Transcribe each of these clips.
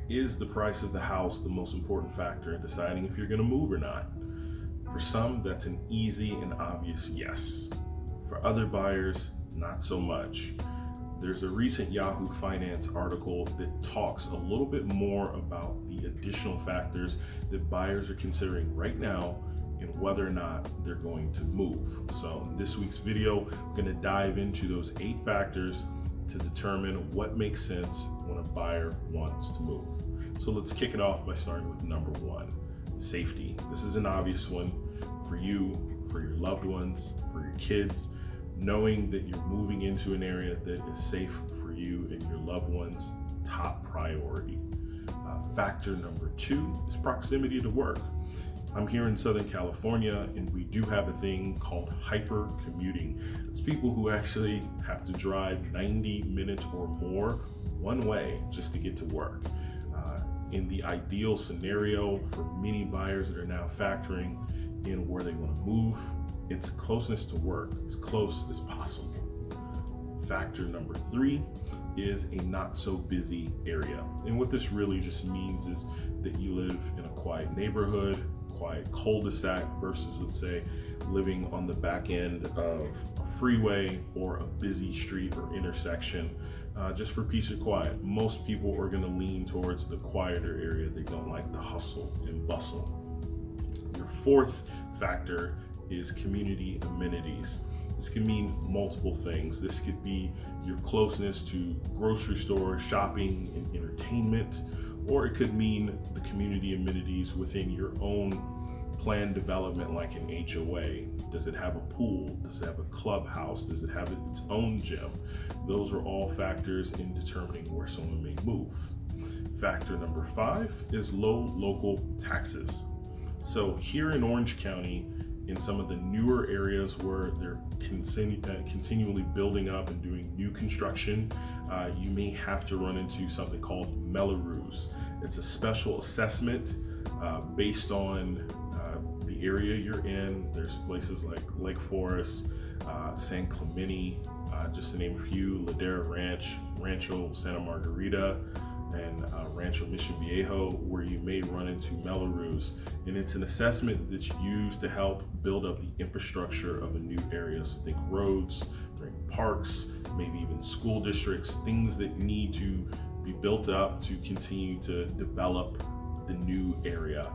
Is the price of the house the most important factor in deciding if you're going to move or not? For some, that's an easy and obvious yes. For other buyers, not so much. There's a recent Yahoo Finance article that talks a little bit more about the additional factors that buyers are considering right now and whether or not they're going to move. So in this week's video, we're going to dive into those 8 factors to determine what makes sense when a buyer wants to move. So let's kick it off by starting with number 1, safety. This is an obvious one for you, for your loved ones, for your kids, knowing that you're moving into an area that is safe for you and your loved ones, top priority. Factor number 2 is proximity to work. I'm here in Southern California, and we do have a thing called hyper commuting. It's people who actually have to drive 90 minutes or more one way just to get to work. In the ideal scenario for many buyers that are now factoring in where they want to move, it's closeness to work, as close as possible. Factor number 3 is a not so busy area. And what this really just means is that you live in a quiet neighborhood, quiet cul-de-sac versus, let's say, living on the back end of a freeway or a busy street or intersection, just for peace or quiet. Most people are going to lean towards the quieter area. They don't like the hustle and bustle. Your 4th factor is community amenities. This can mean multiple things. This could be your closeness to grocery stores, shopping, and entertainment, or it could mean the community amenities within your own planned development, like an HOA. Does it have a pool? Does it have a clubhouse? Does it have its own gym? Those are all factors in determining where someone may move. Factor number 5 is low local taxes. So here in Orange County, in some of the newer areas where they're continually building up and doing new construction, you may have to run into something called Melrose. It's a special assessment based on the area you're in. There's places like Lake Forest, San Clemente, just to name a few, Ladera Ranch, Rancho Santa Margarita, and Rancho Mission Viejo, where you may run into Melrose. And it's an assessment that's used to help build up the infrastructure of a new area. So think roads, parks, maybe even school districts, things that need to be built up to continue to develop the new area.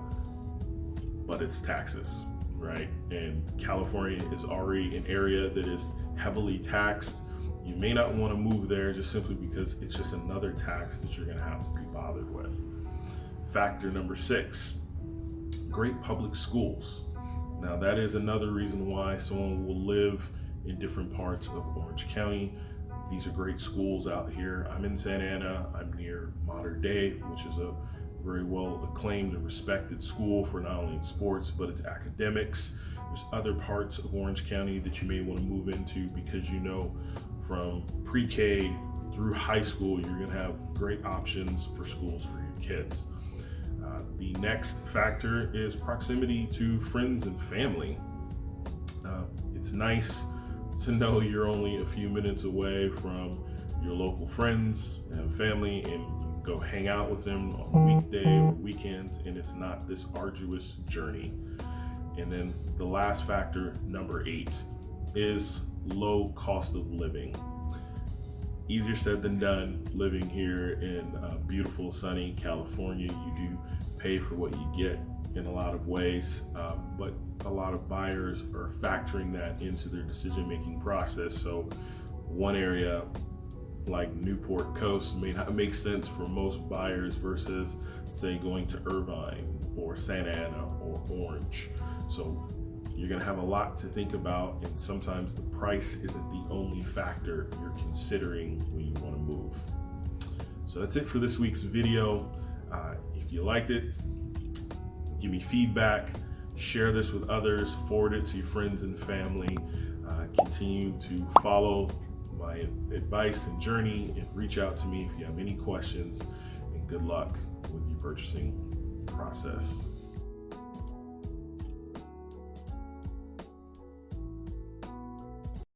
But it's taxes, right? And California is already an area that is heavily taxed. You may not want to move there just simply because it's just another tax that you're going to have to be bothered with. Factor number 6, great public schools. Now that is another reason why someone will live in different parts of Orange County. These are great schools out here. I'm in Santa Ana. I'm near Mater Dei, which is a very well acclaimed and respected school for not only its sports, but its academics. There's other parts of Orange County that you may want to move into because you know from pre-K through high school, you're going to have great options for schools for your kids. The next factor is proximity to friends and family. It's nice to know you're only a few minutes away from your local friends and family, and you go hang out with them on a weekday or weekends, and it's not this arduous journey. And then the last factor, number 8, is low cost of living. Easier said than done living here in beautiful sunny California. You do pay for what you get in a lot of ways, but a lot of buyers are factoring that into their decision-making process. So one area like Newport Coast may not make sense for most buyers versus, say, going to Irvine or Santa Ana or Orange. So you're going to have a lot to think about, and sometimes the price isn't the only factor you're considering when you want to move. So that's it for this week's video. If you liked it, give me feedback, share this with others, forward it to your friends and family. Continue to follow my advice and journey, and reach out to me if you have any questions, and good luck with your purchasing process.